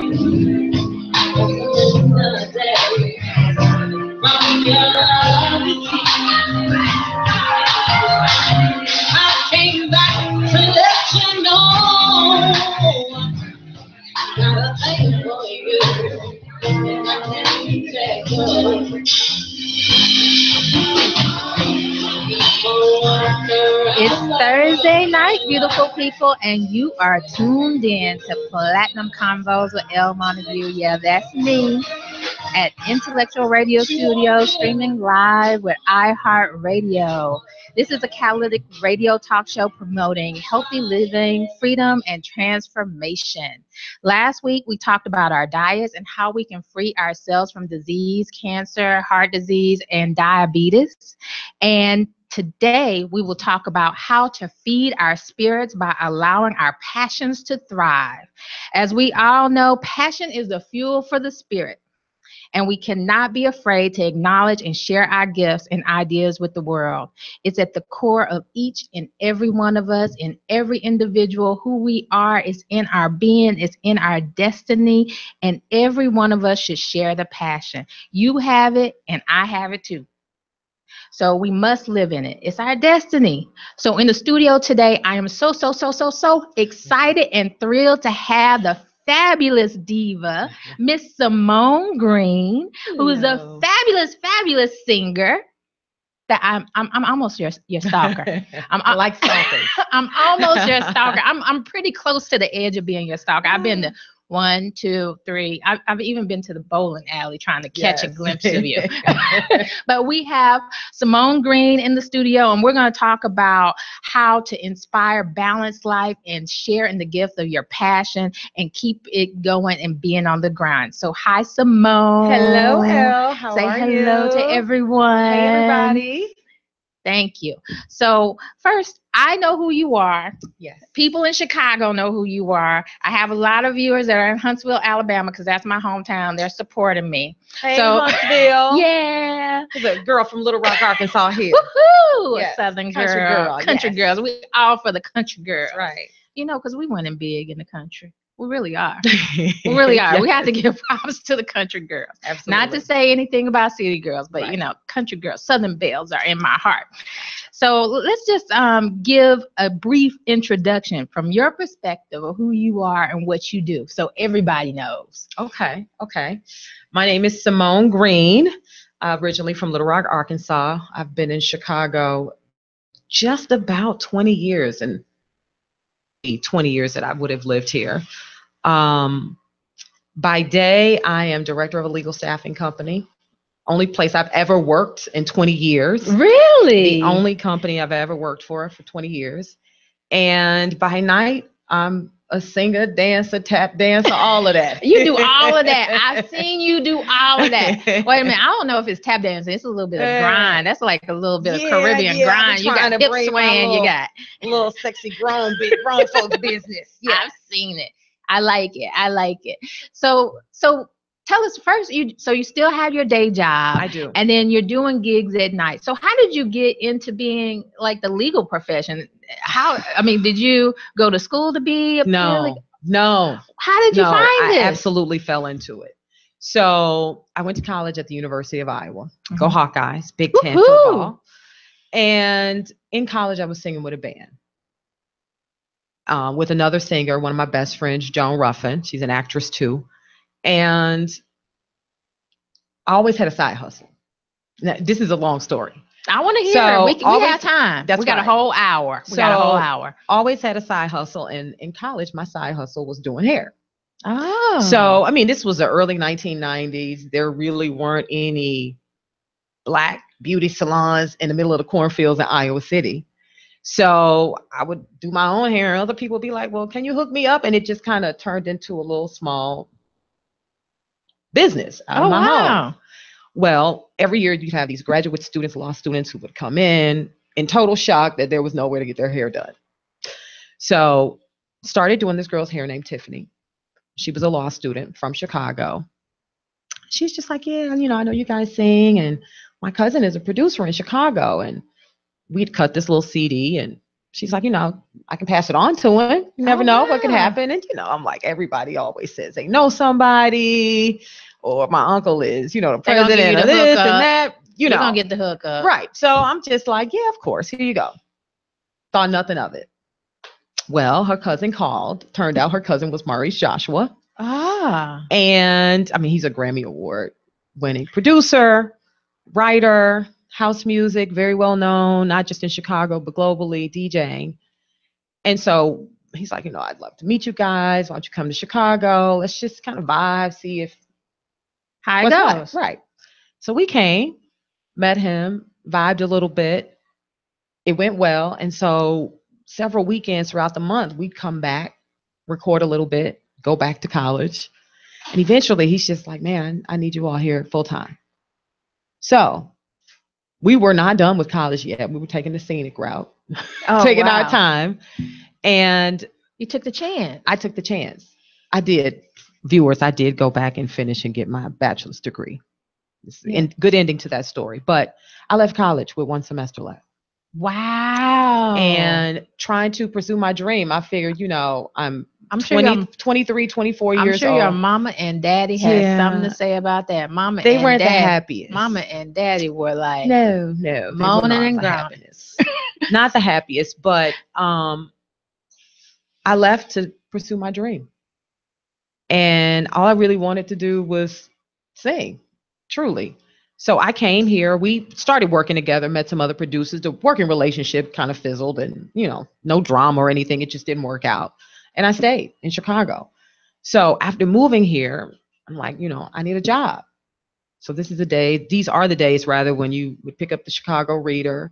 I came back to let you know not a thing for you. And I can't let go. It's Thursday night, beautiful people, and you are tuned in to Platinum Convos with Elle Montague. Yeah, that's me at Intellectual Radio Studio, streaming live with iHeartRadio. This is a catalytic radio talk show promoting healthy living, freedom, and transformation. Last week, we talked about our diets and how we can free ourselves from disease, cancer, heart disease, and diabetes. And today, we will talk about how to feed our spirits by allowing our passions to thrive. As we all know, passion is the fuel for the spirit. And we cannot be afraid to acknowledge and share our gifts and ideas with the world. It's at the core of each and every one of us, in every individual. Who we are is in our being, it's in our destiny, and every one of us should share the passion. You have it, and I have it too. So we must live in it. It's our destiny. So in the studio today, I am so excited and thrilled to have the fabulous diva, Miss Simone Green, who is a fabulous singer. That I'm almost your stalker. I like stalkers. I'm almost your stalker. I'm pretty close to the edge of being your stalker. I've been to 1, 2, 3. I've even been to the bowling alley trying to catch a glimpse of you. But we have Simone Green in the studio, and we're going to talk about how to inspire balanced life and share in the gift of your passion and keep it going and being on the grind. So hi, Simone. Hello, Elle. How Say are hello you? to everyone. Hey, everybody. Thank you. So first, I know who you are. Yes. People in Chicago know who you are. I have a lot of viewers that are in Huntsville, Alabama, because that's my hometown. They're supporting me. Hey, So, Huntsville. Yeah. There's a girl from Little Rock, Arkansas here. Woohoo! Yes. A Southern Country girl. Country yes. girls. We all for the country girls. That's right. You know, because we winning big in the country. We really are. We really are. Yes. We have to give props to the country girls. Absolutely. Not to say anything about city girls, but, Right. you know, country girls, Southern belles are in my heart. So let's just give a brief introduction from your perspective of who you are and what you do, so everybody knows. Okay. My name is Simone Green, originally from Little Rock, Arkansas. I've been in Chicago just about 20 years, and 20 years that I would have lived here. By day, I am director of a legal staffing company. Only place I've ever worked in 20 years. Really? The only company I've ever worked for 20 years. And by night, I'm a singer, dancer, tap dancer, all of that. You do all of that. I've seen you do all of that. Wait a minute. I don't know if it's tap dancing. It's a little bit of grind. That's like a little bit of Caribbean grind. You got hip swaying. You got little sexy grown folks business. Yeah, I've seen it. I like it. So tell us first. You still have your day job. I do. And then you're doing gigs at night. So how did you get into being like the legal profession? Did you go to school to be a paralegal? No. How did you find this? I absolutely fell into it. So I went to college at the University of Iowa. Mm-hmm. Go Hawkeyes, Big Ten football. And in college, I was singing with a band. With another singer, one of my best friends, Joan Ruffin. She's an actress too. And I always had a side hustle. Now, this is a long story. I want to hear it. We have time. We got a whole hour. Always had a side hustle. And in college, my side hustle was doing hair. Oh. So, this was the early 1990s. There really weren't any Black beauty salons in the middle of the cornfields in Iowa City. So I would do my own hair, and other people would be like, well, can you hook me up? And it just kind of turned into a little small business out of my home. Well, every year you'd have these graduate students, law students who would come in total shock that there was nowhere to get their hair done. So started doing this girl's hair named Tiffany. She was a law student from Chicago. She's just like, yeah, I know you guys sing, and my cousin is a producer in Chicago. And we'd cut this little CD and She's like, I can pass it on to him. You never know what could happen. And, I'm like, everybody always says they know somebody, or my uncle is, the president of this and that. You're going to get the hookup. Right. So I'm just like, yeah, of course. Here you go. Thought nothing of it. Well, her cousin called. Turned out her cousin was Maurice Joshua. And I mean, he's a Grammy Award winning producer, writer, house music, very well known, not just in Chicago, but globally, DJing. And so he's like, I'd love to meet you guys. Why don't you come to Chicago? Let's just kind of vibe, see if how it goes. Right. So we came, met him, vibed a little bit. It went well. And so several weekends throughout the month, we'd come back, record a little bit, go back to college. And eventually he's just like, man, I need you all here full time. So we were not done with college yet. We were taking the scenic route, taking our time. And you took the chance. I took the chance. I did. Viewers, I did go back and finish and get my bachelor's degree. And good ending to that story. But I left college with 1 semester left. Wow. And trying to pursue my dream, I figured, I'm 23, 24 years old. I'm sure your mama and daddy had something to say about that. They weren't the happiest. Mama and daddy were like, no, moaning and groaning. Not the happiest, but I left to pursue my dream. And all I really wanted to do was sing, truly. So I came here. We started working together, met some other producers. The working relationship kind of fizzled and, no drama or anything. It just didn't work out. And I stayed in Chicago. So after moving here, I'm like, I need a job. So these are the days rather when you would pick up the Chicago Reader,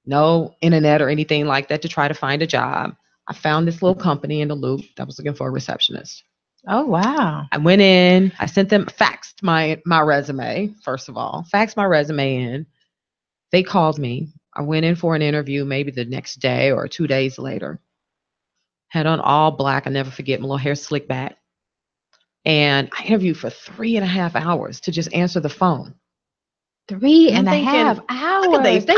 no internet or anything like that to try to find a job. I found this little company in the Loop that was looking for a receptionist. Oh, wow. I went in, I faxed my resume, first of all, faxed my resume in. They called me. I went in for an interview maybe the next day or 2 days later. Had on all black. I never forget, my little hair slicked back. And I interviewed for 3.5 hours to just answer the phone. 3.5 hours. They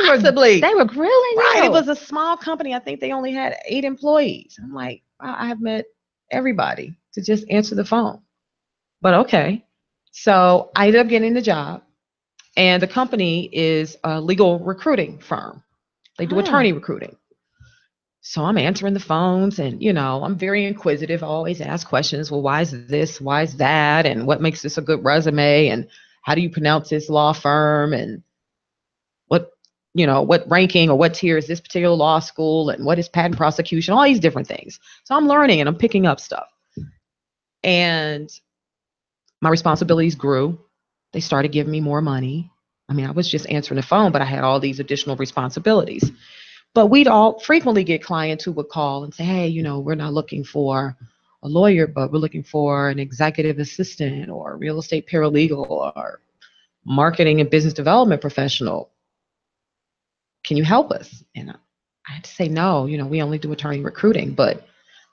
were grilling you. Right. It was a small company. I think they only had 8 employees. I'm like, wow, I have met everybody to just answer the phone. But okay. So I ended up getting the job. And the company is a legal recruiting firm. They do attorney recruiting. So I'm answering the phones and, I'm very inquisitive. I always ask questions. Well, why is this? Why is that? And what makes this a good resume? And how do you pronounce this law firm? And what ranking or what tier is this particular law school? And what is patent prosecution? All these different things. So I'm learning and I'm picking up stuff. And my responsibilities grew. They started giving me more money. I mean, I was just answering the phone, but I had all these additional responsibilities. But we'd all frequently get clients who would call and say, hey, we're not looking for a lawyer, but we're looking for an executive assistant or a real estate paralegal or marketing and business development professional. Can you help us? And I had to say, no, we only do attorney recruiting, but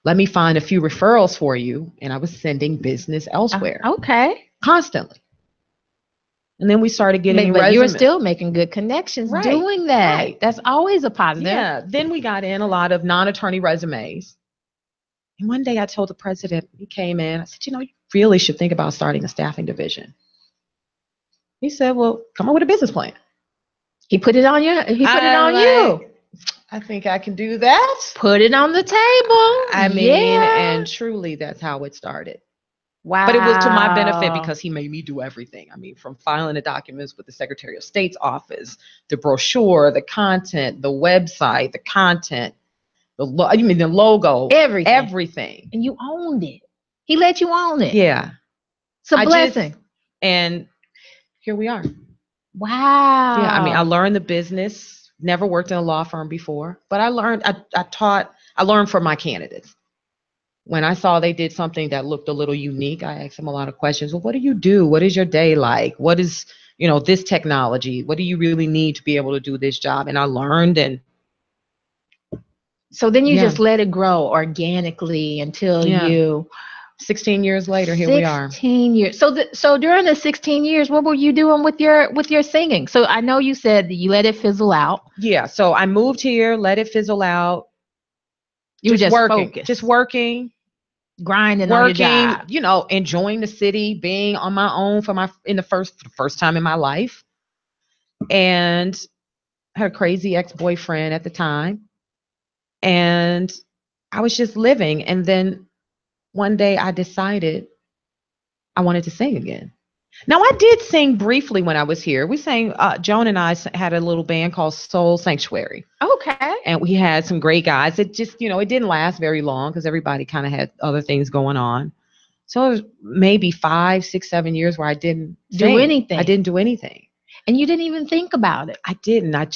let me find a few referrals for you. And I was sending business elsewhere. Okay. Constantly. And then we started getting But you were still making good connections doing that. Right. That's always a positive. Yeah. Then we got in a lot of non-attorney resumes. And one day I told the president, he came in, I said, you really should think about starting a staffing division. He said, well, come up with a business plan. He put it on you. You. I think I can do that. Put it on the table. I mean, and truly that's how it started. Wow. But it was to my benefit because he made me do everything. I mean, from filing the documents with the Secretary of State's office, the brochure, the content, the website, the content, the logo, everything. And you owned it. He let you own it. Yeah. It's a blessing. And here we are. Wow. Yeah. I mean, I learned the business, never worked in a law firm before, but I learned from my candidates. When I saw they did something that looked a little unique, I asked them a lot of questions. Well, what do you do? What is your day like? What is, this technology? What do you really need to be able to do this job? And I learned. And so then you just let it grow organically until you 16 years later, here we are. 16 years. So during the 16 years, what were you doing with your singing? So I know you said that you let it fizzle out. Yeah. So I moved here, let it fizzle out. You were just working, focused. just working, grinding on your job. You know, enjoying the city, being on my own for the first time in my life. And I had a crazy ex-boyfriend at the time. And I was just living. And then one day I decided I wanted to sing again. Now, I did sing briefly when I was here. We sang, Joan and I had a little band called Soul Sanctuary. Okay. And we had some great guys. It just, you know, it didn't last very long because everybody kind of had other things going on. So it was maybe 5, 6, 7 years where I didn't do anything. I didn't do anything. And you didn't even think about it. I didn't. I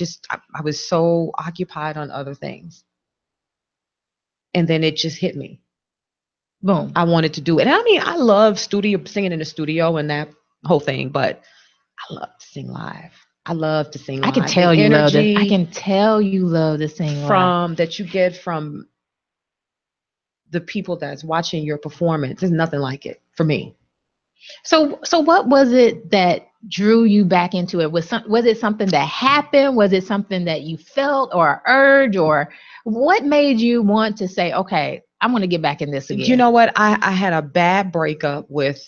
was so occupied on other things. And then it just hit me. Boom. I wanted to do it. And I mean, I love singing in the studio and that whole thing, but I love to sing live. I love to sing live. I can tell you love this. I can tell you love to sing live. That you get from the people that's watching your performance. There's nothing like it for me. So what was it that drew you back into it? Was it something that happened? Was it something that you felt or urge, or what made you want to say, okay, I'm going to get back in this again? You know what? I had a bad breakup with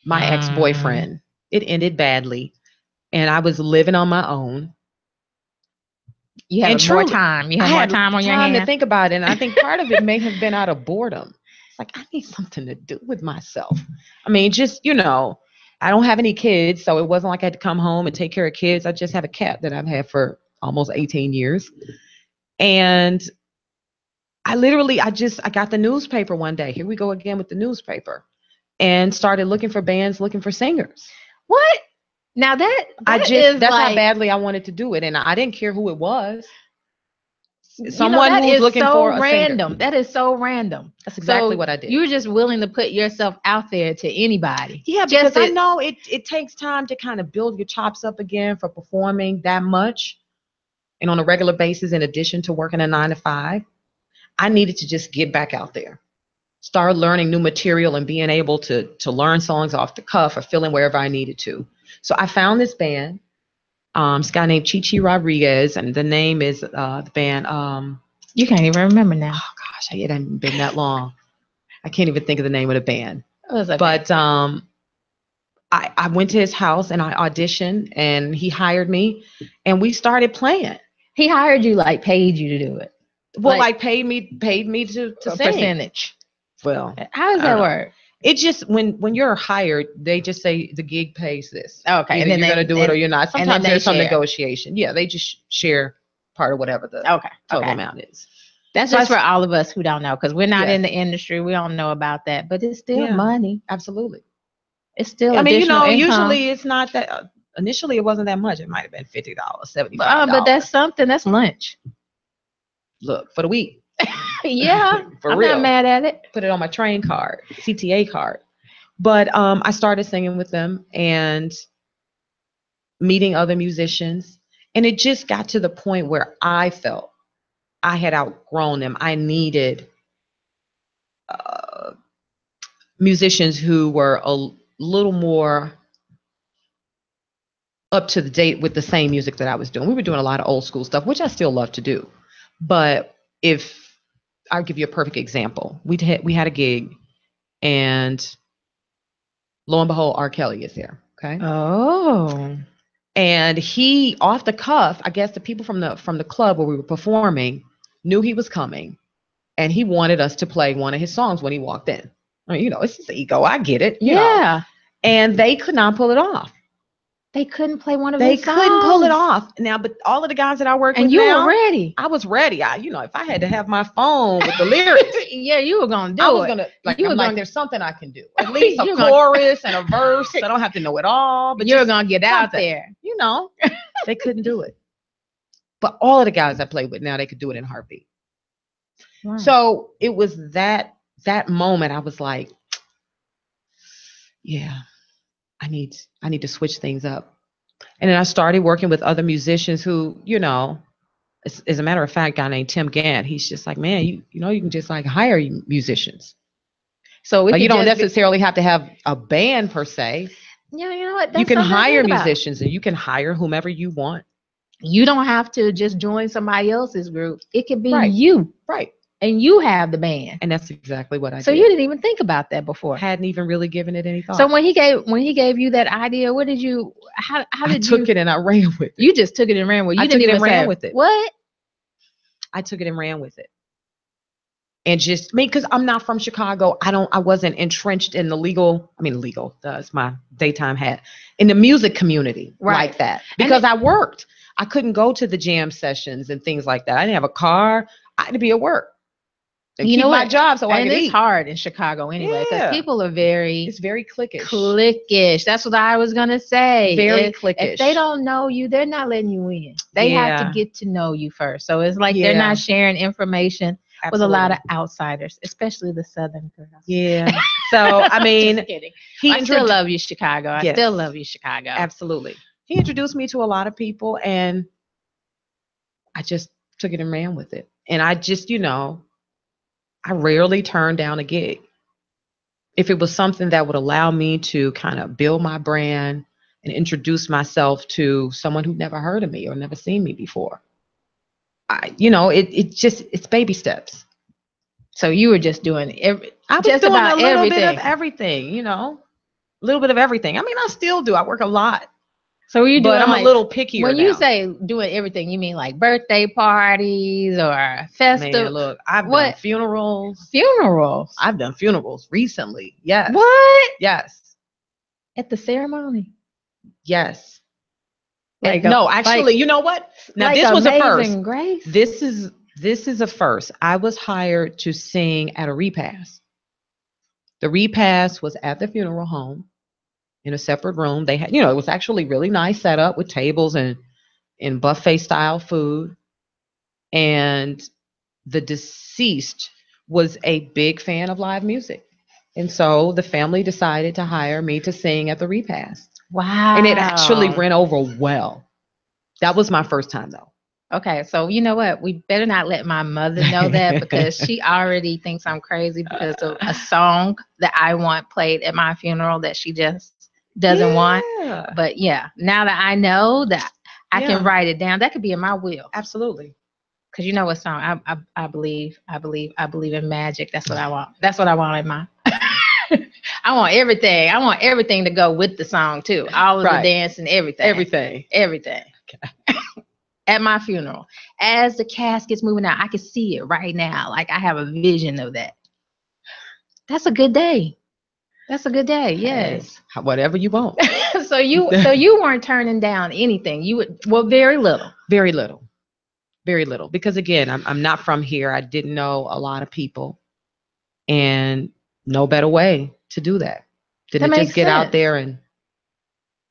my ex-boyfriend. It ended badly. And I was living on my own. You had more time. You had more time on your hands to think about it. And I think part of it may have been out of boredom. It's like, I need something to do with myself. I mean, just, you know, I don't have any kids, so it wasn't like I had to come home and take care of kids. I just have a cat that I've had for almost 18 years. And I got the newspaper one day. Here we go again with the newspaper. And started looking for bands, looking for singers. What? Now that's how badly I wanted to do it. And I didn't care who it was. Someone who's looking for a singer. That is so random. That's exactly what I did. You were just willing to put yourself out there to anybody. Yeah, because I know it takes time to kind of build your chops up again for performing that much and on a regular basis, in addition to working a 9 to 5. I needed to just get back out there, start learning new material and being able to learn songs off the cuff or fill in wherever I needed to. So I found this band. This guy named Chichi Rodriguez, and the name is the band. You can't even remember now. Oh gosh, it hasn't been that long. I can't even think of the name of the band. Okay. But I went to his house and I auditioned, and he hired me, and we started playing. He hired you, like paid you to do it? Well, like paid me to sing. Percentage. Well, how does that work? It just when you're hired, they just say the gig pays this. Okay, and then you're gonna do it or you're not. Sometimes there's some negotiation. Yeah, they just share part of whatever the total amount is. That's just for all of us who don't know, because we're not in the industry. We don't know about that, but it's still money. Absolutely, it's still. I mean, you know, income. usually it's not that. Initially, it wasn't that much. It might have been $50, $75. But that's something. That's lunch. Look, for the week. Yeah, I'm real. Not mad at it. Put it on my train card, CTA card. But I started singing with them and meeting other musicians. And it just got to the point where I felt I had outgrown them. I needed musicians who were a little more up to the date with the same music that I was doing. We were doing a lot of old school stuff, which I still love to do. But I'll give you a perfect example. We had a gig, and lo and behold, R. Kelly is there. Okay. Oh. And he, off the cuff, I guess the people from the club where we were performing knew he was coming, and he wanted us to play one of his songs when he walked in. I mean, you know, it's his ego. I get it. You know. And they could not pull it off. They couldn't play one of his songs. They couldn't pull it off. Now, but all of the guys that I work with now. And you were ready. I was ready. If I had to have my phone with the lyrics. Yeah, you were going to do it. I was going to, there's something I can do. At least a chorus and a verse. I don't have to know it all. But you're going to get out there. You know, they couldn't do it. But all of the guys I played with now, they could do it in a heartbeat. Wow. So it was that moment I was like, yeah. I need to switch things up. And then I started working with other musicians who, you know, as a matter of fact, a guy named Tim Gant, he's just like, man, you know, you can just like hire musicians. So it Like, you could don't just be, necessarily have to have a band per se. yeah, you know what? You That's can something to hire think about. musicians and you can hire whomever you want. You don't have to just join somebody else's group. It could be Right. you, Right. and you have the band. And that's exactly what I So did. you didn't even think about that before. Hadn't even really given it any thought. So when he gave you that idea, what did you? How I did took you? it and I ran with it. You just took it and ran with it. You I didn't took it even and ran say with it. What? I took it and ran with it. And just because I'm not from Chicago, I wasn't entrenched in the legal, that's my daytime hat, in the music community like that. Because I worked. I couldn't go to the jam sessions and things like that. I didn't have a car. I had to be at work. And keep my job so I could eat. It's hard in Chicago anyway, because people are it's very cliquish. Cliquish. That's what I was gonna say. Very cliquish. If they don't know you, they're not letting you in. They have to get to know you first. So it's like they're not sharing information with a lot of outsiders, especially the Southern girls. Yeah. So I mean, just kidding. I still love you, Chicago. I still love you, Chicago. Absolutely. He introduced me to a lot of people, and I just took it and ran with it. And I just, I rarely turn down a gig. If it was something that would allow me to kind of build my brand and introduce myself to someone who'd never heard of me or never seen me before. It's baby steps. So you were just doing a little bit of everything, a little bit of everything. I mean, I still do. I work a lot. So I'm a little pickier when now. You say doing everything, you mean like birthday parties or festivals? Man, look, I've done funerals. Funerals? I've done funerals recently. Yes. What? Yes. At the ceremony? Yes. No, actually, you know what? Now this was a first. Grace? This is a first. I was hired to sing at a repast. The repast was at the funeral home in a separate room. They had, it was actually really nice setup with tables and buffet style food. And the deceased was a big fan of live music. And so the family decided to hire me to sing at the repast. Wow. And it actually went over well. That was my first time though. Okay, so you know what? We better not let my mother know that, because she already thinks I'm crazy because of a song that I want played at my funeral that she just doesn't want. But yeah, now that I know that I can write it down, that could be in my will. Absolutely. Because you know what song? I believe in magic. That's what I want. That's what I want in my. I want everything. I want everything to go with the song too. All of the dance and everything. Everything. Okay. At my funeral, as the casket's moving out, I can see it right now. Like I have a vision of that. That's a good day. That's a good day. Yes. Hey, whatever you want. So you weren't turning down anything. You would very little. Very little. Very little. Because again, I'm not from here. I didn't know a lot of people, and no better way to do that than to just get out there and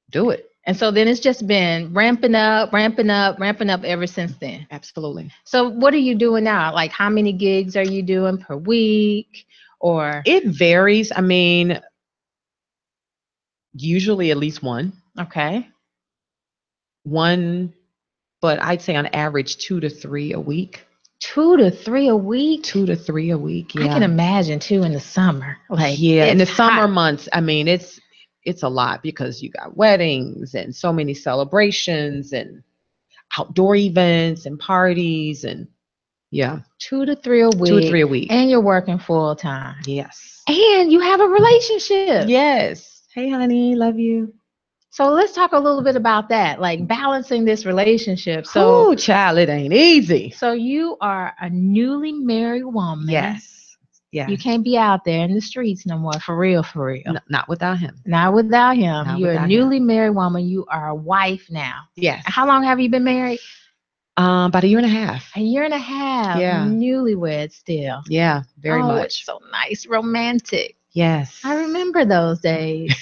do it. And so then it's just been ramping up ever since then. Absolutely. So what are you doing now? Like how many gigs are you doing per week? Or it varies. I mean, usually at least one. Okay. One, but I'd say on average 2 to 3 a week. 2 to 3 a week? 2 to 3 a week. Yeah. I can imagine too in the summer. In the summer months. I mean, it's a lot because you got weddings and so many celebrations and outdoor events and parties and 2 to 3 a week. 2 to 3 a week. And you're working full time. Yes. And you have a relationship. Yes. Hey, honey, love you. So let's talk a little bit about that, like balancing this relationship. So, child, it ain't easy. So you are a newly married woman. Yes. Yeah. You can't be out there in the streets no more, for real. Not without him. Not without him. You're a newly married woman. You are a wife now. Yes. How long have you been married? About a year and a half. A year and a half. Yeah. Newlywed still. Yeah, very much. It's so nice, romantic. Yes. I remember those days.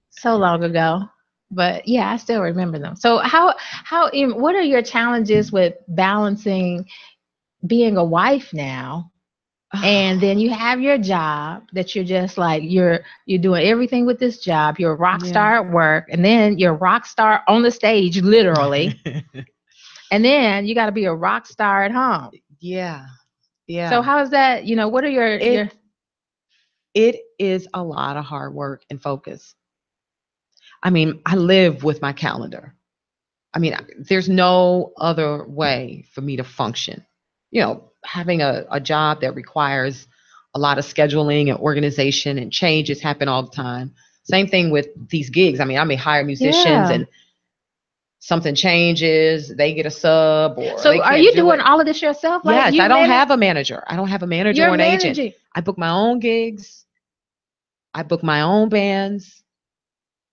So long ago. But yeah, I still remember them. So what are your challenges with balancing being a wife now? And then you have your job that you're just like, you're doing everything with this job. You're a rock star at work, and then you're a rock star on the stage, literally. And then you got to be a rock star at home. Yeah. Yeah. So how is that, what are your It is a lot of hard work and focus. I mean, I live with my calendar. I mean, there's no other way for me to function. Having a job that requires a lot of scheduling and organization and changes happen all the time. Same thing with these gigs. I mean, I may hire musicians and something changes, they get a sub or so they are can't you do doing it. all of this yourself? Yes, you I don't have a manager. I don't have a manager or an agent. I book my own gigs. I book my own bands.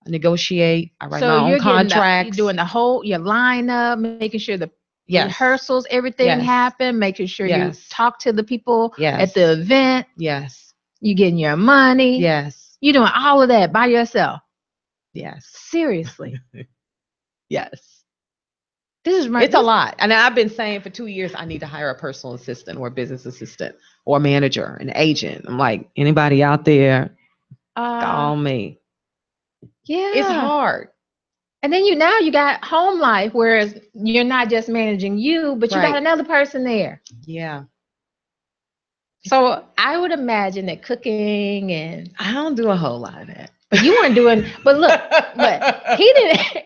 I negotiate. I write my own contracts. You're doing the whole your lineup, making sure the rehearsals, everything happen, making sure you talk to the people at the event. Yes. You getting your money. Yes. You're doing all of that by yourself. Yes. Seriously. Yes. It's a lot. And I've been saying for 2 years, I need to hire a personal assistant or a business assistant or a manager, an agent. I'm like, anybody out there, call me. Yeah. It's hard. And then you got home life, whereas you're not just managing you, but you got another person there. Yeah. So I would imagine that cooking and I don't do a whole lot of that. You weren't doing, but look, but he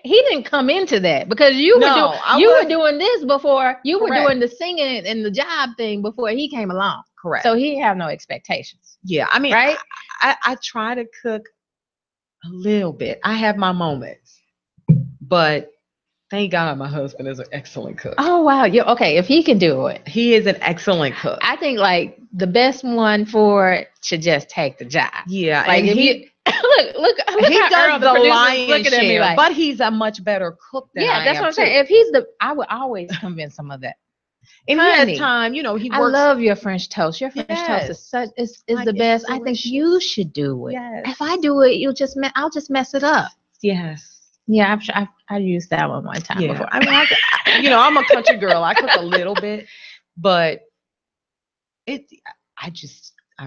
didn't come into that because you were doing this before. You were doing the singing and the job thing before he came along. Correct. So he have no expectations. Yeah, I mean, right? I try to cook a little bit. I have my moments, but thank God my husband is an excellent cook. Oh wow, yeah, okay. If he can do it, he is an excellent cook. I think like the best one for it should just take the job. Yeah, like and he look. He does the lion's share, like, but he's a much better cook than I am. Yeah, that's what I'm saying. If he's I would always convince him of that. And he has time, he works. I love your French toast. Your French toast is the best. I think you should do it. Yes. If I do it, I'll just mess it up. Yes. Yeah, I used that one time before. I mean, I'm a country girl. I cook a little bit, but I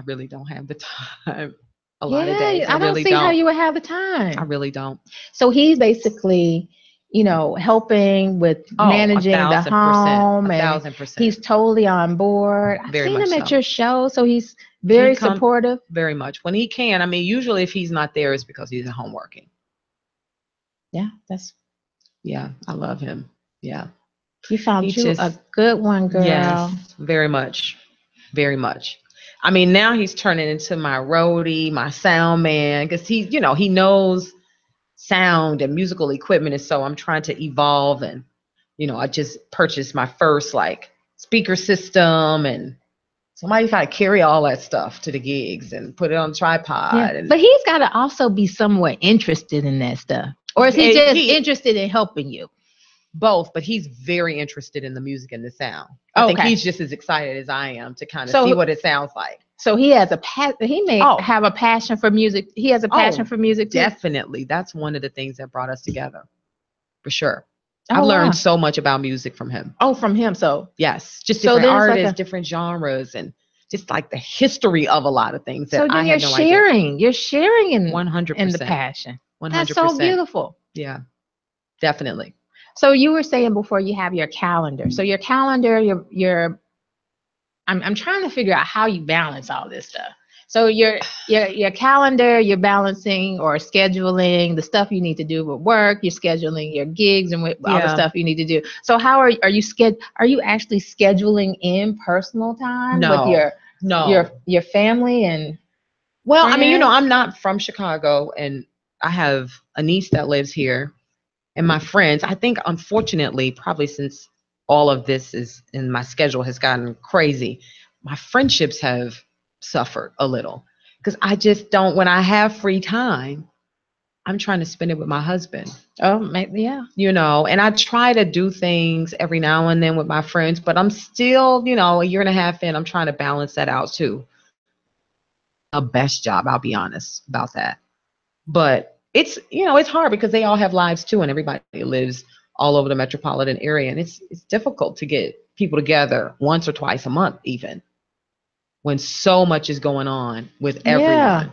really don't have the time. A lot of days. I don't see how you would have the time. I really don't. So he's basically, helping with managing the home. 1,000%. He's totally on board. I've seen him at your show, so he's very supportive. Very much. When he can. I mean, usually if he's not there, it's because he's at home working. Yeah, I love him. Yeah. You found a good one, girl. Yes, very much. Very much. I mean, now he's turning into my roadie, my sound man, because he knows sound and musical equipment. And so I'm trying to evolve. And, I just purchased my first speaker system, and somebody's got to carry all that stuff to the gigs and put it on a tripod. Yeah. But he's got to also be somewhat interested in that stuff. Or is he just interested in helping you? Both, but he's very interested in the music and the sound. I think he's just as excited as I am to kind of see what it sounds like. So he has he may have a passion for music. He has a passion for music too. Definitely. That's one of the things that brought us together. For sure. I've learned so much about music from him. Oh, from him. So yes, just different artists, different genres, and just like the history of a lot of things that I had no idea. You're sharing in 100% in the passion. 100%. That's so beautiful. Yeah, definitely. So you were saying before you have your calendar. So your calendar, I'm trying to figure out how you balance all this stuff. So your calendar, you're balancing or scheduling the stuff you need to do with work. You're scheduling your gigs and with all the stuff you need to do. So how are you actually scheduling in personal time with your family and? Well, friends? I mean, I'm not from Chicago, and I have a niece that lives here. And my friends, I think, unfortunately, probably since all of this is in my schedule has gotten crazy, my friendships have suffered a little because I just don't. When I have free time, I'm trying to spend it with my husband. Oh, maybe, yeah. And I try to do things every now and then with my friends, but I'm still, a year and a half in, I'm trying to balance that out too. A best job, I'll be honest about that. But it's hard because they all have lives too, and everybody lives all over the metropolitan area, and it's difficult to get people together once or twice a month, even when so much is going on with everyone.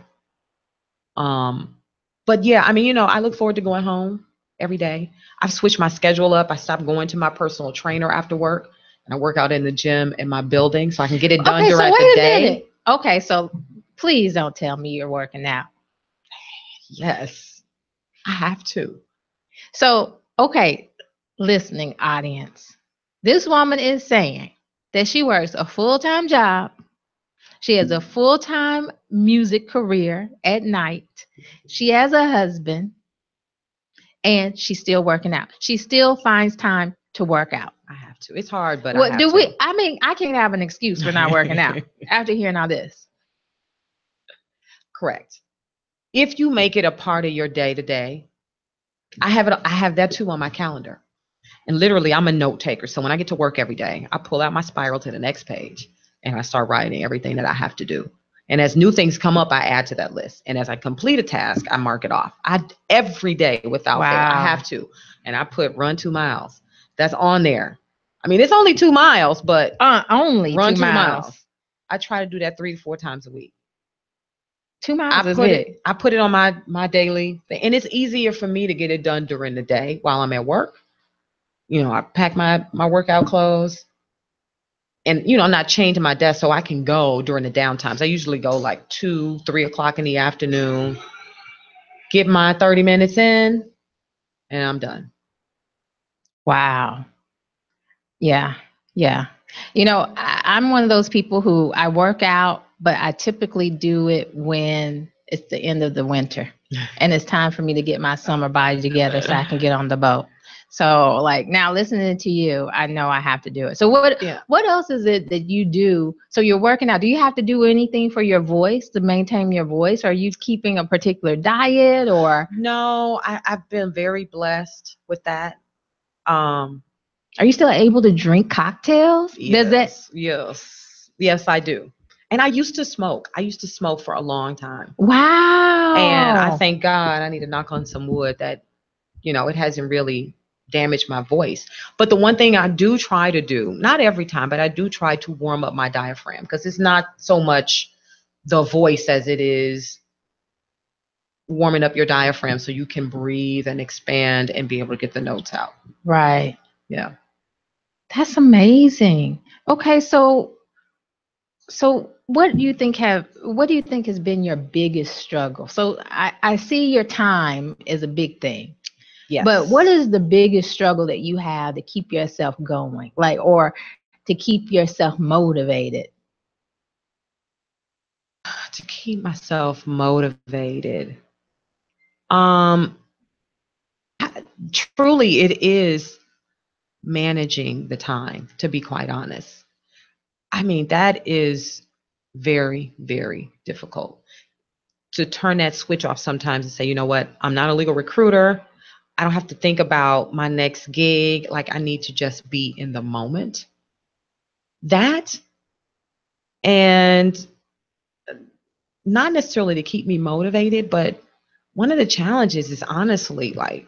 But yeah, I mean, I look forward to going home every day. I've switched my schedule up. I stopped going to my personal trainer after work, and I work out in the gym in my building so I can get it done throughout the day. Okay, so Please don't tell me you're working out. Yes, I have to. So, okay, listening audience, this woman is saying that she works a full-time job. She has a full-time music career at night. She has a husband and she's still working out. She still finds time to work out. I have to. It's hard, but I What have do to. we? I mean, I can't have an excuse for not working out after hearing all this. Correct. If you make it a part of your day to day, I have that too on my calendar. And literally, I'm a note taker. So when I get to work every day, I pull out my spiral to the next page and I start writing everything that I have to do. And as new things come up, I add to that list. And as I complete a task, I mark it off. Every day without fail, I have to. And I put run 2 miles. That's on there. I mean, it's only 2 miles, but only run 2 2 miles. I try to do that 3 to 4 times a week. 2 miles is big. I put it on my daily thing. And it's easier for me to get it done during the day while I'm at work. You know, I pack my workout clothes. And, you know, I'm not chained to my desk, so I can go during the downtimes. I usually go like 2, 3 o'clock in the afternoon, get my 30 minutes in, and I'm done. Wow. Yeah. Yeah. You know, I'm one of those people who I work out, but I typically do it when it's the end of the winter and it's time for me to get my summer body together so I can get on the boat. So like now listening to you, I know I have to do it. So what else is it that you do? So you're working out. Do you have to do anything for your voice to maintain your voice? Are you keeping a particular diet or? No, I've been very blessed with that. Are you still able to drink cocktails? Yes, yes, I do. And I used to smoke. I used to smoke for a long time. Wow. And I thank God, I need to knock on some wood that, you know, it hasn't really damaged my voice. But the one thing I do try to do, not every time, but I do try to warm up my diaphragm because it's not so much the voice as it is warming up your diaphragm so you can breathe and expand and be able to get the notes out. Right. Yeah. That's amazing. Okay, so what do you think has been your biggest struggle? So I see your time is a big thing. Yes. But what is the biggest struggle that you have to keep yourself going? Like or to keep yourself motivated? To keep myself motivated. Um Truly it is managing the time, to be quite honest. I mean, that is very, very difficult to turn that switch off sometimes and say, you know what, I'm not a legal recruiter. I don't have to think about my next gig. Like, I need to just be in the moment. That, and not necessarily to keep me motivated, but one of the challenges is honestly like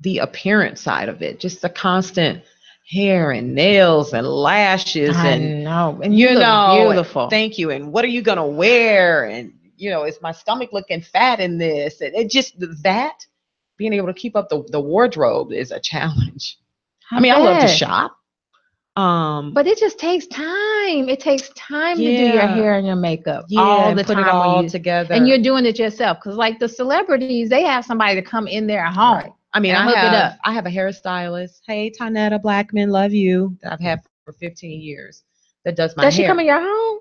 the appearance side of it, just the constant hair and nails and lashes I and know. And you look beautiful. Thank you. And what are you gonna wear? And you know, is my stomach looking fat in this? And it just that being able to keep up the wardrobe is a challenge. I mean, I love to shop. But it just takes time. It takes time to do your hair and your makeup all the put time. it all together. And you're doing it yourself. Because like the celebrities, they have somebody to come in their home. Right. I mean, I have a hairstylist. Hey, Tanetta Blackman, love you. That I've had for 15 years. That does my hair. Does she come in your home?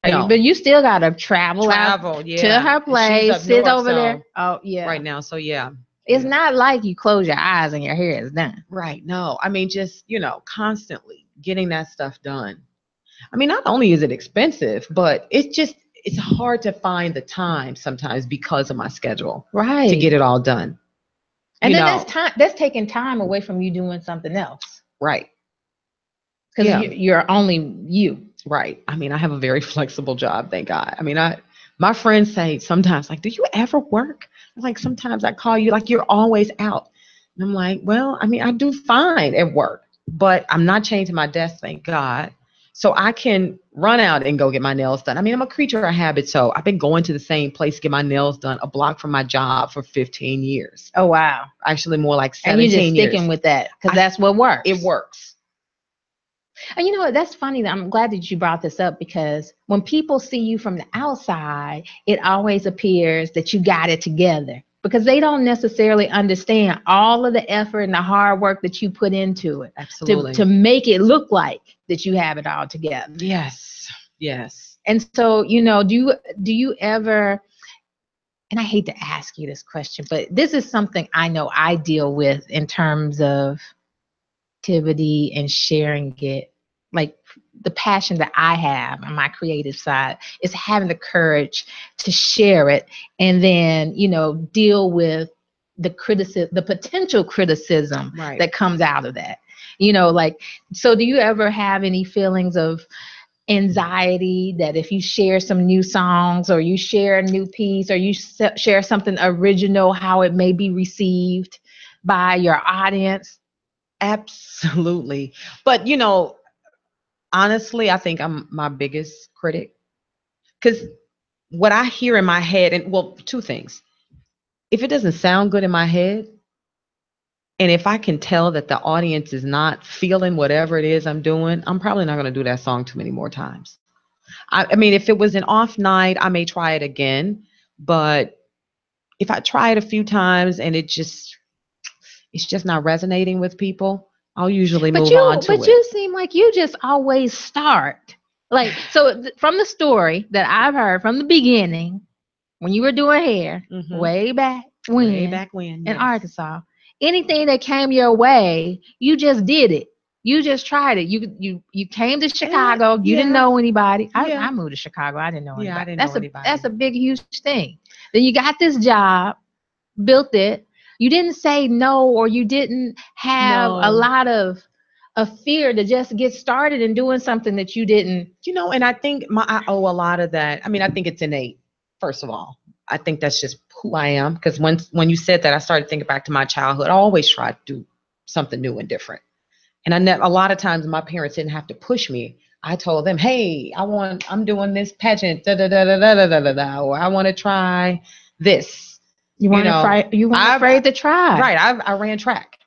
No. But you still gotta travel out to her place, sit over there. Oh yeah. Right now, so yeah. It's not like you close your eyes and your hair is done. Right. No. I mean, just, you know, constantly getting that stuff done. I mean, not only is it expensive, but it's hard to find the time sometimes because of my schedule. Right. To get it all done. And then that's taking time away from you doing something else. Right. Because you're only you. Right. I mean, I have a very flexible job, thank God. I mean, my friends say sometimes, like, do you ever work? Like, sometimes I call you, like, you're always out. And I'm like, well, I mean, I do fine at work, but I'm not chained to my desk, thank God. So I can run out and go get my nails done. I mean, I'm a creature of habit, so I've been going to the same place to get my nails done a block from my job for 15 years. Oh, wow. Actually, more like 17 years. And you're just sticking with that because that's what works. It works. And you know what? That's funny. I'm glad that you brought this up because when people see you from the outside, it always appears that you got it together because they don't necessarily understand all of the effort and the hard work that you put into it Absolutely. to make it look like that you have it all together. Yes. Yes. And so, do you ever, and I hate to ask you this question, but this is something I know I deal with in terms of activity and sharing it. Like the passion that I have on my creative side is having the courage to share it and then, deal with the criticism, the potential criticism Right. that comes out of that. Like, so do you ever have any feelings of anxiety that if you share some new songs or you share a new piece or you share something original, how it may be received by your audience? Absolutely. But honestly, I think I'm my biggest critic because what I hear in my head, and well, two things. If it doesn't sound good in my head, and if I can tell that the audience is not feeling whatever it is I'm doing, I'm probably not going to do that song too many more times. I mean, if it was an off night, I may try it again. But if I try it a few times and it's just not resonating with people, I'll usually move on to But it. you seem like you just always start. Like, so from the story that I've heard from the beginning, when you were doing hair Hmm. way back Way when back when, in yes. Arkansas, anything that came your way, you just did it. You just tried it. You came to Chicago. You didn't Yeah, know anybody. yeah, I moved to Chicago. I didn't know yeah. I anybody. didn't know That's anybody. a big huge thing. Then you got this job, built it. You didn't say no, or you didn't have a No, lot of fear to just get started in doing something that you didn't. and I think I owe a lot of that. I mean, I think it's innate. First of all, I think that's just who I am. Because when you said that, I started thinking back to my childhood. I always tried to do something new and different. And a lot of times my parents didn't have to push me. I told them, "Hey, I'm doing this pageant, da da da da da da da da, or I want to try this." You weren't I've afraid to try. right. I ran track.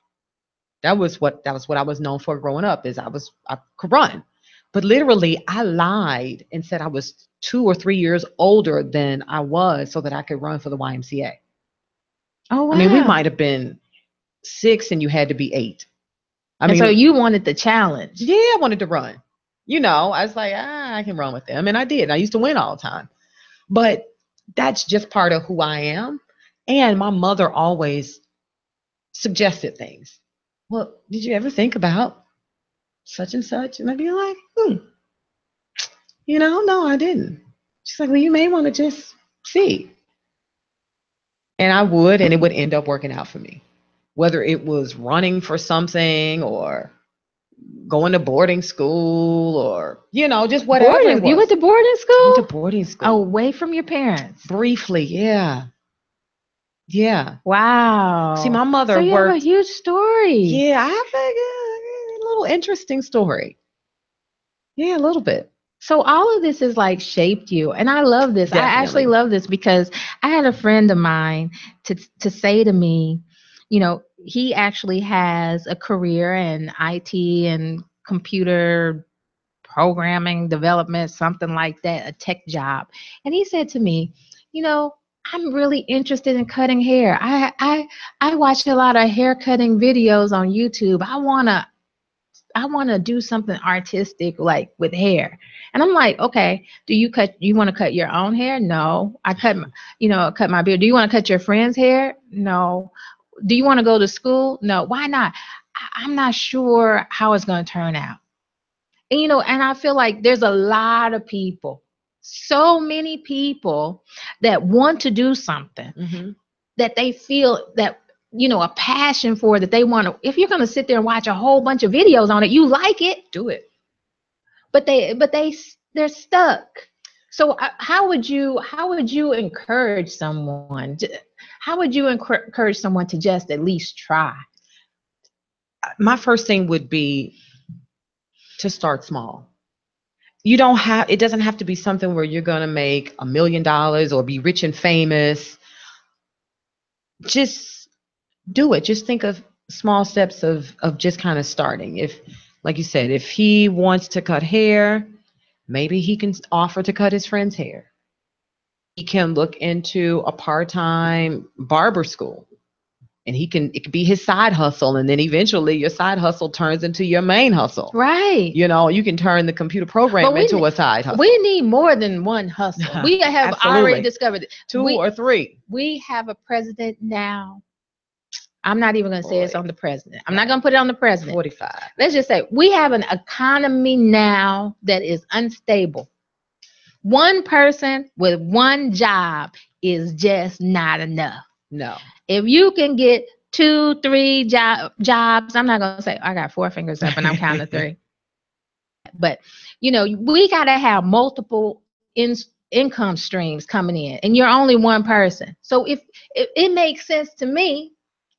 That was what I was known for growing up. Is I could run, but literally I lied and said I was 2 or 3 years older than I was so that I could run for the YMCA. Oh I mean, we wow. might have been 6 and you had to be 8. I And so mean, you wanted the challenge. yeah, I wanted to run. I was like, I can run with them. And I did. I used to win all the time. But that's just part of who I am. And my mother always suggested things. Well, did you ever think about such and such? And I'd be like, no, I didn't. She's like, well, you may want to just see. And I would, and it would end up working out for me. Whether it was running for something or going to boarding school or, just whatever it Boarding. You went was. to boarding I went to school? boarding school. Away from your parents. Briefly, yeah. Yeah. See, Wow. my So mother you have a worked. huge story. Yeah, I have a little interesting story. Yeah, a little bit. So all of this is like shaped you. And I love this. I actually Definitely. love this because I had a friend of mine to say to me, he actually has a career in IT and computer programming development, something like that, a tech job. And he said to me, I'm really interested in cutting hair. I watch a lot of hair cutting videos on YouTube. I want to do something artistic like with hair. And I'm like, okay, you want to cut your own hair? No. Cut my beard. Do you want to cut your friend's hair? No. Do you want to go to school? No. Why not? I'm not sure how it's going to turn out. And I feel like there's a lot of people, so many people that want to do something Hmm. that they feel that, a passion for that they want to. If you're going to sit there and watch a whole bunch of videos on it, you like it, Do it. they're stuck. So how would you encourage someone? How would you encourage someone to just at least try? My first thing would be to start small. It doesn't have to be something where you're going to make $1 million or be rich and famous. Just do it. Just think of small steps of just kind of starting. If Like you said, if he wants to cut hair, maybe he can offer to cut his friend's hair. He can look into a part-time barber school, and it could be his side hustle, and then eventually your side hustle turns into your main hustle. Right. You can turn the computer program into a side hustle. We need more than one hustle. We have already discovered it. 2 or 3. We have a president now. I'm not even going to say it's on the president. I'm not going to put it on the president. 45. Let's just say we have an economy now that is unstable. One person with one job is just not enough. No. If you can get 2, 3 jobs, I'm not going to say I got 4 fingers up and I'm counting 3. But, we got to have multiple income streams coming in, and you're only one person. So if it makes sense to me,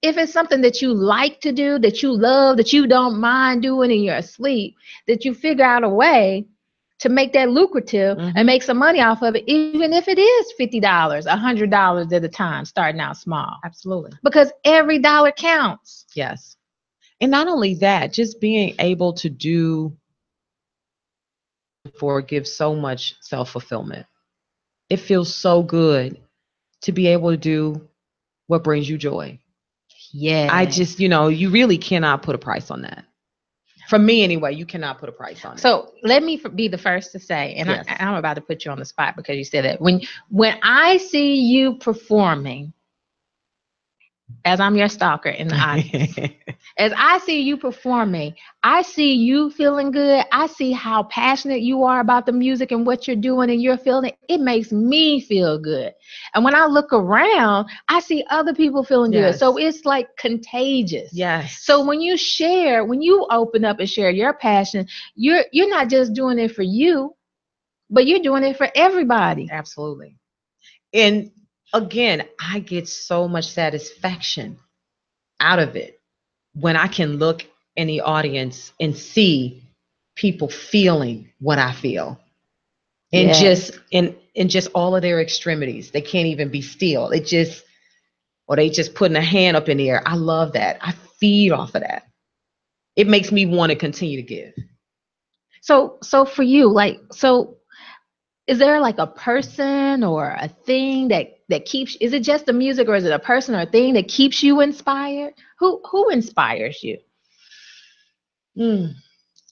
if it's something that you like to do, that you love, that you don't mind doing in your sleep, that you figure out a way to make that lucrative and make some money off of it, even if it is $50, $100 at a time, starting out small. Absolutely. Because every dollar counts. Yes. And not only that, just being able to do gives so much self-fulfillment. It feels so good to be able to do what brings you joy. Yeah. I just, you really cannot put a price on that. For me, anyway, you cannot put a price on it. So let me be the first to say, and yes. I'm about to put you on the spot because you said that. When I see you performing, as I'm your stalker in the audience, as I see you performing, I see you feeling good. I see how passionate you are about the music and what you're doing, and you're feeling it. It makes me feel good. And when I look around, I see other people feeling good. So it's like contagious. Yes. So when you open up and share your passion, you're not just doing it for you, but you're doing it for everybody. Absolutely. And again, I get so much satisfaction out of it when I can look in the audience and see people feeling what I feel. And just in just all of their extremities. They can't even be still. They just putting a hand up in the air. I love that. I feed off of that. It makes me want to continue to give. So for you, is there like a person or a thing that keeps, is it just the music, or is it a person or a thing that keeps you inspired? Who inspires you?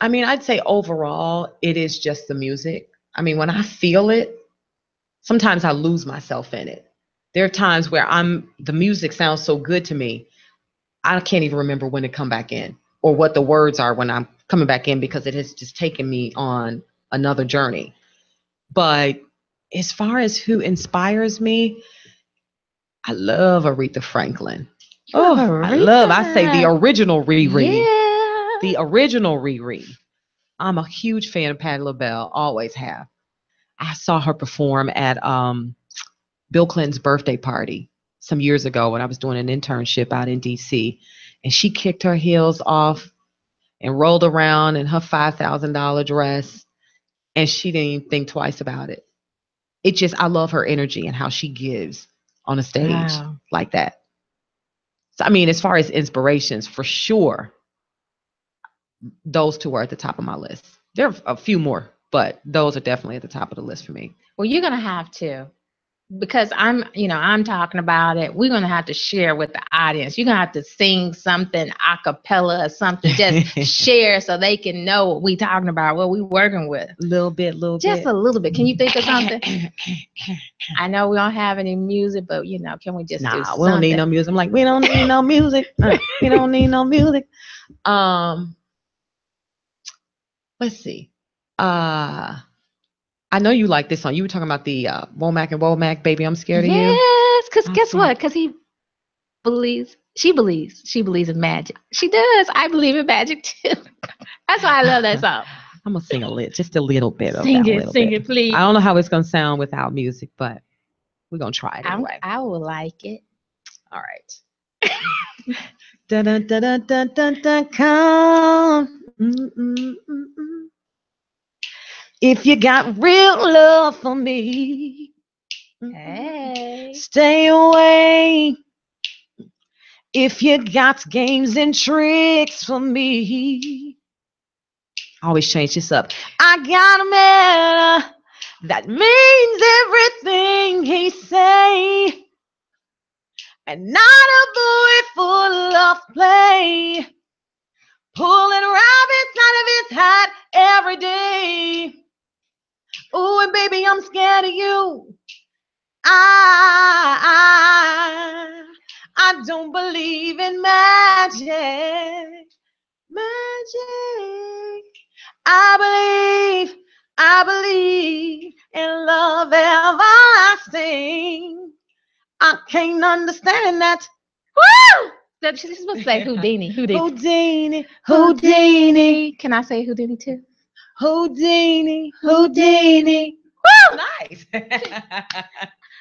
I mean, I'd say overall, it is just the music. I mean, when I feel it, sometimes I lose myself in it. There are times where the music sounds so good to me, I can't even remember when to come back in or what the words are when I'm coming back in, because it has just taken me on another journey. But as far as who inspires me, I love Aretha Franklin. I say the original Riri. Yeah. The original Riri. I'm a huge fan of Patti LaBelle, always have. I saw her perform at Bill Clinton's birthday party some years ago when I was doing an internship out in DC. And she kicked her heels off and rolled around in her $5,000 dress. And she didn't even think twice about it. I love her energy and how she gives on a stage like that. So, I mean, as far as inspirations, for sure, those two are at the top of my list. There are a few more, but those are definitely at the top of the list for me. Well, you're going to have to, because I'm talking about it. We're going to have to share with the audience. You're going to have to sing something a cappella or something, just share so they can know what we're talking about, what we're working with. A little bit. Just a little bit. Can you think of something? I know we don't have any music, but can we just do something? We don't need no music. I'm like, we don't need no music. We don't need no music. Let's see. I know you like this song. You were talking about the Womack and Womack, Baby, I'm Scared of You. Yes, because guess what? Because she believes in magic. She does. I believe in magic too. That's why I love that song. I'm going to sing just a little bit of sing that. Sing it, please. I don't know how it's going to sound without music, but we're going to try it anyway. I will like it. All right. Dun, dun, dun, dun, dun, dun, dun, come. If you got real love for me, hey, stay away. If you got games and tricks for me, I always change this up. I got a man that means everything he say, and not a boy full of play, pulling rabbits out of his hat every day. Ooh, and baby, I'm scared of you. I don't believe in magic. Magic. I believe in love everlasting. I can't understand that. Woo! She's supposed to say Houdini. Houdini, Houdini, Can I say Houdini too? Houdini, Houdini. Woo! Nice.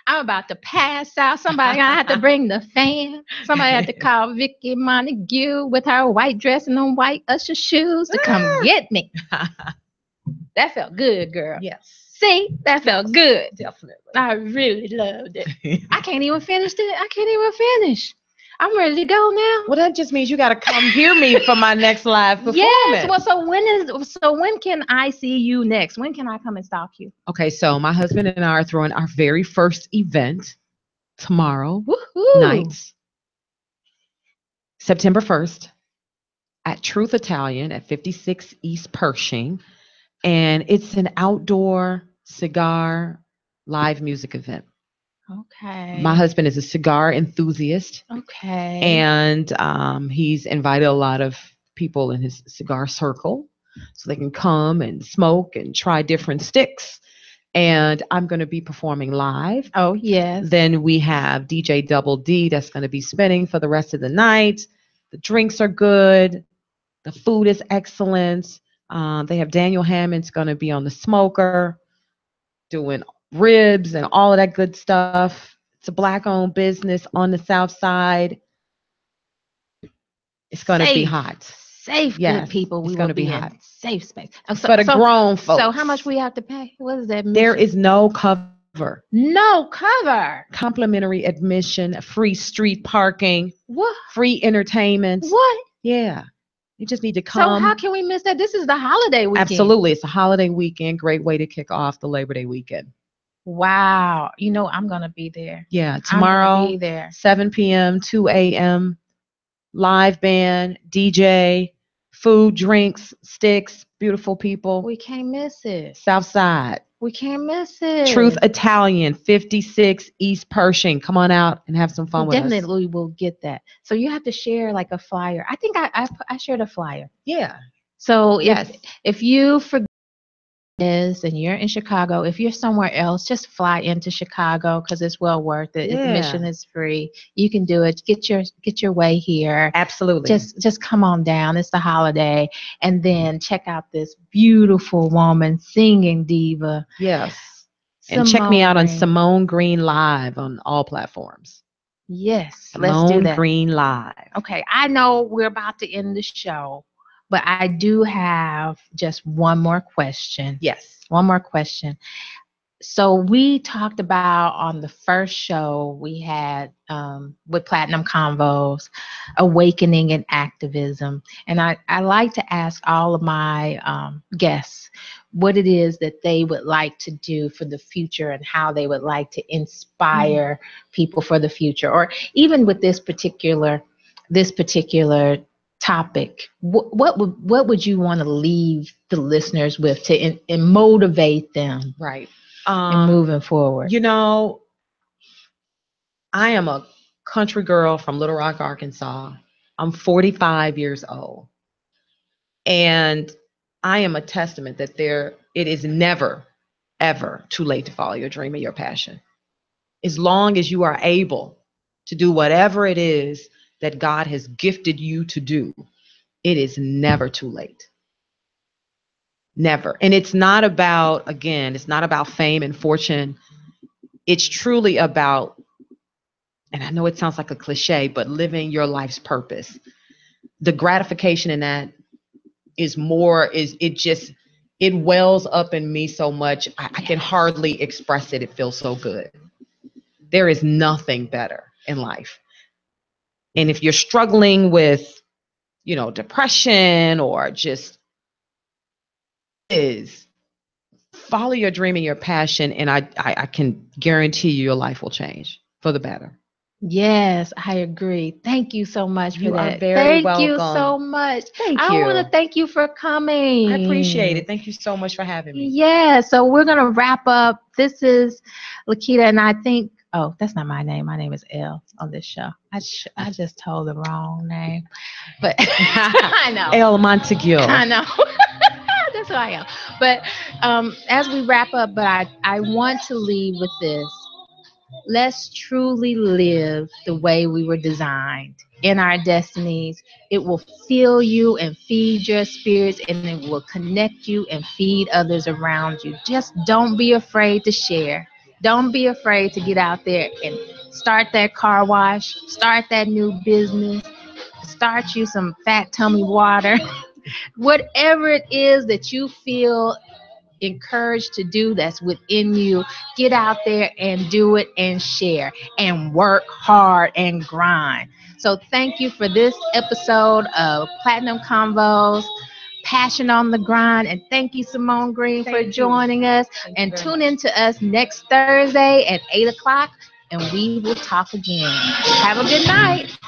I'm about to pass out. Somebody gonna have to bring the fan. Somebody had to call Vicky Montague with her white dress and them white Usher shoes to come get me. That felt good, girl. Yes. See, that felt good. Definitely. I really loved it. I can't even finish it. I can't even finish. I'm ready to go now. Well, that just means you got to come hear me for my next live performance. Yes. Well, so when can I see you next? When can I come and stalk you? Okay, so my husband and I are throwing our very first event tomorrow Woohoo. night, September 1st, at Truth Italian at 56 East Pershing. And it's an outdoor cigar live music event. Okay. My husband is a cigar enthusiast. Okay. And he's invited a lot of people in his cigar circle so they can come and smoke and try different sticks. And I'm going to be performing live. Oh, yes. Then we have DJ Double D that's going to be spinning for the rest of the night. The drinks are good. The food is excellent. They have Daniel Hammond's going to be on the smoker doing ribs and all of that good stuff. It's a Black-owned business on the South Side. It's going to be hot. Safe, yes, good people. It's going to be hot. Safe space. For the grown folks. So how much we have to pay? What does that mean? There is no cover. No cover. Complimentary admission, free street parking, What? free entertainment. What? Yeah. You just need to come. So how can we miss that? This is the holiday weekend. Absolutely. It's a holiday weekend. Great way to kick off the Labor Day weekend. Wow. You know, I'm going to be there. Yeah. Tomorrow, be there. 7 p.m., 2 a.m., live band, DJ, food, drinks, sticks, beautiful people. We can't miss it. South Side. We can't miss it. Truth Italian, 56 East Pershing. Come on out and have some fun with us. Definitely will get that. So you have to share like a flyer. I think I shared a flyer. Yeah. So if you forget this and you're in Chicago, if you're somewhere else, just fly into Chicago because it's well worth it. Yeah. Admission is free. You can do it. Get your way here. Absolutely. Just come on down. It's the holiday, and then check out this beautiful woman, singing diva. Yes. And check me out on Simone Green Live on all platforms. Yes. Simone Let's do that. Green Live. Okay. I know we're about to end the show, but I do have just one more question. Yes. One more question. So we talked about on the first show we had with Platinum Convos, awakening and activism. And I like to ask all of my guests what it is that they would like to do for the future and how they would like to inspire people for the future. Or even with this particular topic, what would you want to leave the listeners with to and motivate them? Right. And moving forward. You know, I am a country girl from Little Rock, Arkansas. I'm 45 years old. And I am a testament that it is never, ever too late to follow your dream and your passion. As long as you are able to do whatever it is that God has gifted you to do, it is never too late. Never. And it's not about fame and fortune. It's truly about, and I know it sounds like a cliche, but living your life's purpose. The gratification in that it wells up in me so much. I can hardly express it. It feels so good. There is nothing better in life. And if you're struggling with, depression or just is follow your dream and your passion, and I can guarantee you your life will change for the better. Yes, I agree. Thank you so much for You are that. very Thank you so welcome. much. Thank I want you. to thank you for coming. I appreciate it. Thank you so much for having me. Yeah, so we're going to wrap up. This is Lakita, and I think, oh, that's not my name. My name is Elle on this show. I just told the wrong name, but I know. El Montague. I know. That's who I am. But as we wrap up, but I want to leave with this. Let's truly live the way we were designed in our destinies. It will fill you and feed your spirits, and it will connect you and feed others around you. Just don't be afraid to share. Don't be afraid to get out there and start that car wash, start that new business, start you some fat tummy water. Whatever it is that you feel encouraged to do that's within you, get out there and do it and share and work hard and grind. So thank you for this episode of Platinum Convos, Passion on the Grind, and thank you, Simone Green, for joining us. And tune in to us next Thursday at 8 o'clock, and we will talk again. Have a good night.